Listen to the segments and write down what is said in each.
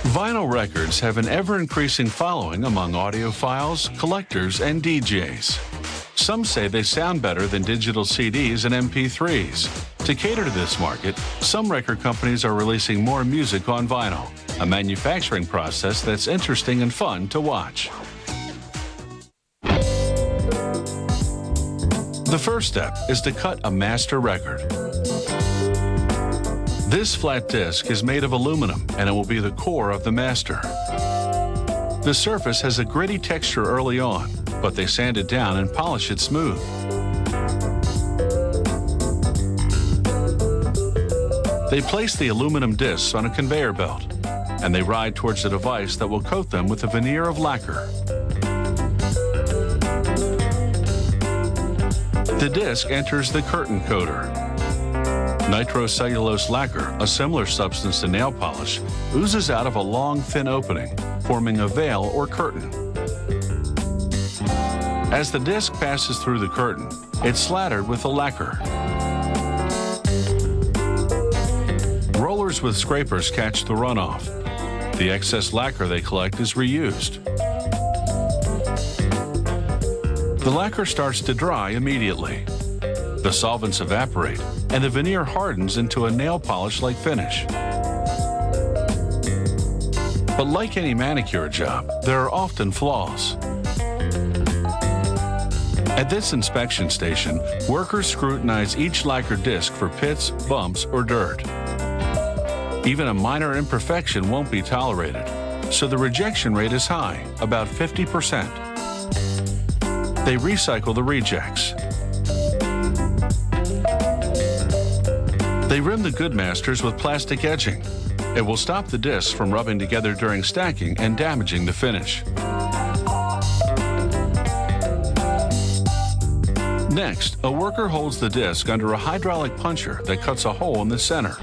Vinyl records have an ever-increasing following among audiophiles, collectors, and DJs. Some say they sound better than digital CDs and MP3s. To cater to this market, some record companies are releasing more music on vinyl, a manufacturing process that's interesting and fun to watch. The first step is to cut a master record. This flat disc is made of aluminum, and it will be the core of the master. The surface has a gritty texture early on, but they sand it down and polish it smooth. They place the aluminum discs on a conveyor belt, and they ride towards a device that will coat them with a veneer of lacquer. The disc enters the curtain coater. Nitrocellulose lacquer, a similar substance to nail polish, oozes out of a long, thin opening, forming a veil or curtain. As the disc passes through the curtain, it's slattered with the lacquer. Rollers with scrapers catch the runoff. The excess lacquer they collect is reused. The lacquer starts to dry immediately. The solvents evaporate, and the veneer hardens into a nail polish-like finish. But like any manicure job, there are often flaws. At this inspection station, workers scrutinize each lacquer disc for pits, bumps, or dirt. Even a minor imperfection won't be tolerated, so the rejection rate is high, about 50%. They recycle the rejects. They rim the good masters with plastic edging. It will stop the discs from rubbing together during stacking and damaging the finish. Next, a worker holds the disc under a hydraulic puncher that cuts a hole in the center.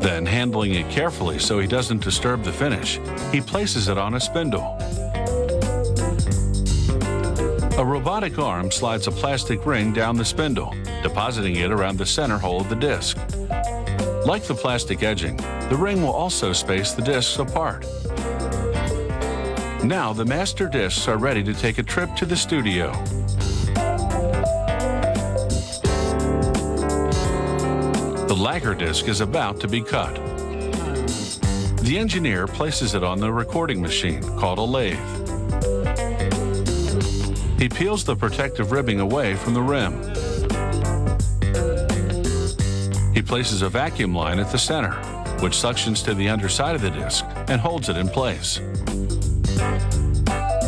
Then, handling it carefully so he doesn't disturb the finish, he places it on a spindle. A robotic arm slides a plastic ring down the spindle, depositing it around the center hole of the disc. Like the plastic edging, the ring will also space the discs apart. Now the master discs are ready to take a trip to the studio. The lacquer disc is about to be cut. The engineer places it on the recording machine, called a lathe. He peels the protective ribbing away from the rim. He places a vacuum line at the center, which suctions to the underside of the disc and holds it in place.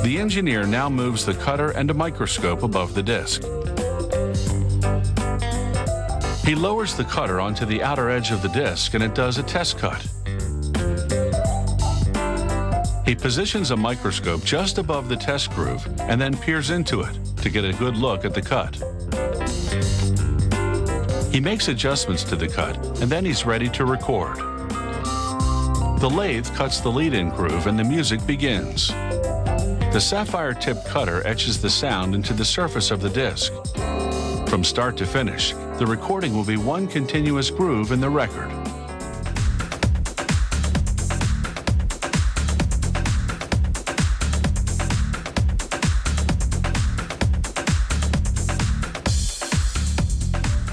The engineer now moves the cutter and a microscope above the disc. He lowers the cutter onto the outer edge of the disc and it does a test cut. He positions a microscope just above the test groove and then peers into it to get a good look at the cut. He makes adjustments to the cut and then he's ready to record. The lathe cuts the lead-in groove and the music begins. The sapphire-tipped cutter etches the sound into the surface of the disc. From start to finish, the recording will be one continuous groove in the record.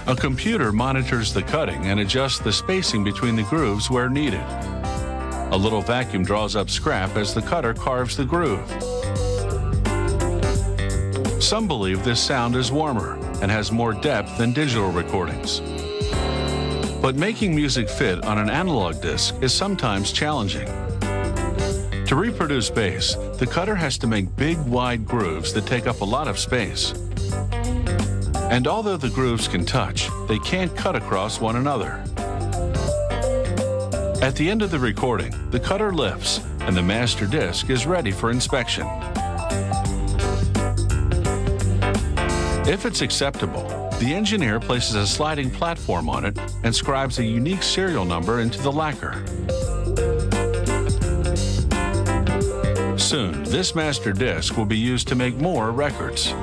A computer monitors the cutting and adjusts the spacing between the grooves where needed. A little vacuum draws up scrap as the cutter carves the groove. Some believe this sound is warmer and has more depth than digital recordings. But making music fit on an analog disc is sometimes challenging. To reproduce bass, the cutter has to make big, wide grooves that take up a lot of space. And although the grooves can touch, they can't cut across one another. At the end of the recording, the cutter lifts and the master disc is ready for inspection. If it's acceptable, the engineer places a sliding platform on it and scribes a unique serial number into the lacquer. Soon, this master disc will be used to make more records.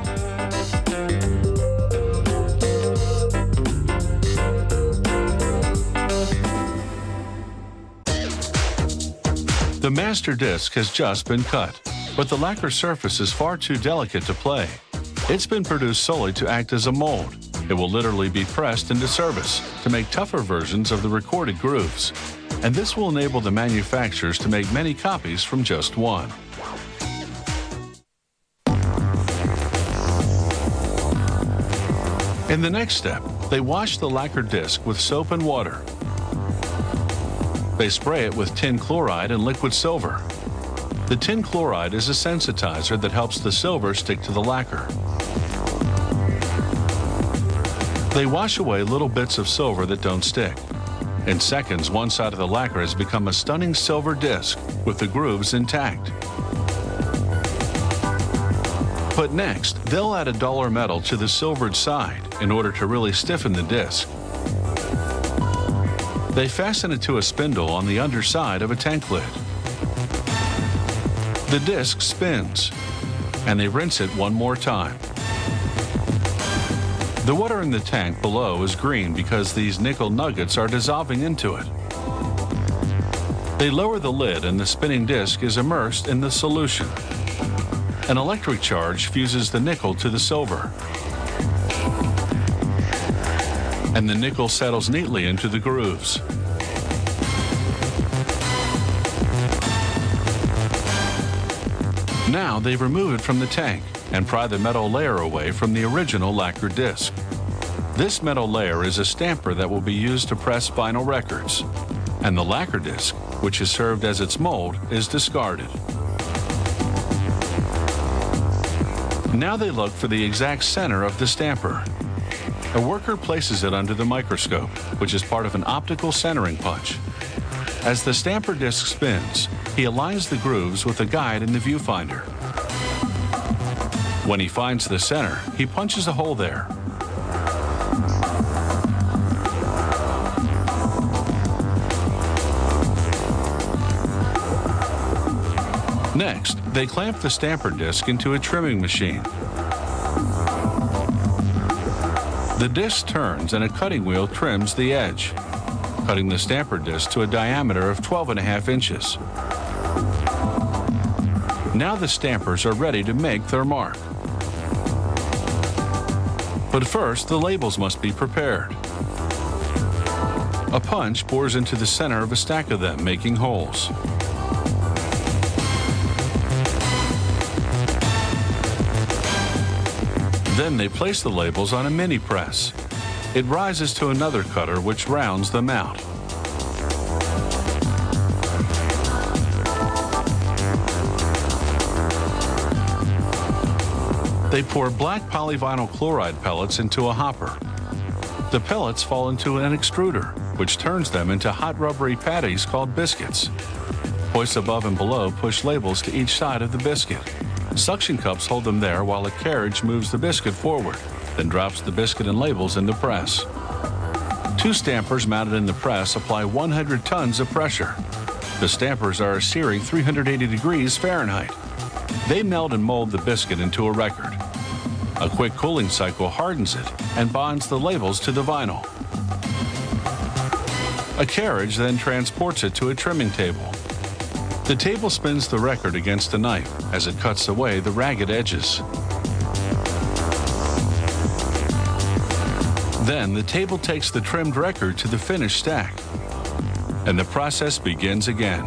The master disc has just been cut, but the lacquer surface is far too delicate to play. It's been produced solely to act as a mold. It will literally be pressed into service to make tougher versions of the recorded grooves. And this will enable the manufacturers to make many copies from just one. In the next step, they wash the lacquer disc with soap and water. They spray it with tin chloride and liquid silver. The tin chloride is a sensitizer that helps the silver stick to the lacquer. They wash away little bits of silver that don't stick. In seconds, one side of the lacquer has become a stunning silver disc with the grooves intact. But next, they'll add a duller metal to the silvered side in order to really stiffen the disc. They fasten it to a spindle on the underside of a tank lid. The disc spins, and they rinse it one more time. The water in the tank below is green because these nickel nuggets are dissolving into it. They lower the lid and the spinning disc is immersed in the solution. An electric charge fuses the nickel to the silver. And the nickel settles neatly into the grooves. Now they remove it from the tank and pry the metal layer away from the original lacquer disc. This metal layer is a stamper that will be used to press vinyl records, and the lacquer disc, which has served as its mold, is discarded. Now they look for the exact center of the stamper. A worker places it under the microscope, which is part of an optical centering punch. As the stamper disc spins, he aligns the grooves with a guide in the viewfinder. When he finds the center, he punches a hole there. Next, they clamp the stamper disc into a trimming machine. The disc turns and a cutting wheel trims the edge, cutting the stamper disc to a diameter of 12.5 inches. Now the stampers are ready to make their mark. But first, the labels must be prepared. A punch bores into the center of a stack of them, making holes. Then they place the labels on a mini press. It rises to another cutter which rounds them out. They pour black polyvinyl chloride pellets into a hopper. The pellets fall into an extruder, which turns them into hot rubbery patties called biscuits. Hoists above and below push labels to each side of the biscuit. Suction cups hold them there while a carriage moves the biscuit forward, then drops the biscuit and labels in the press. Two stampers mounted in the press apply 100 tons of pressure. The stampers are a searing 380 degrees Fahrenheit. They melt and mold the biscuit into a record. A quick cooling cycle hardens it and bonds the labels to the vinyl. A carriage then transports it to a trimming table. The table spins the record against a knife as it cuts away the ragged edges. Then the table takes the trimmed record to the finished stack, and the process begins again.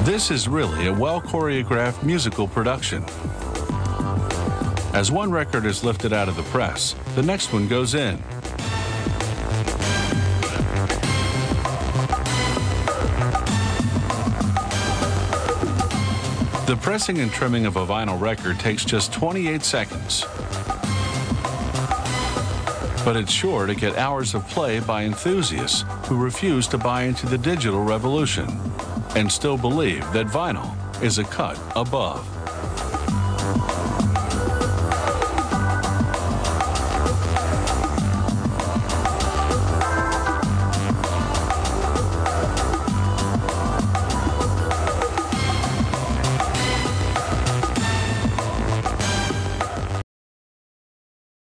This is really a well-choreographed musical production. As one record is lifted out of the press, the next one goes in. The pressing and trimming of a vinyl record takes just 28 seconds. But it's sure to get hours of play by enthusiasts who refuse to buy into the digital revolution and still believe that vinyl is a cut above.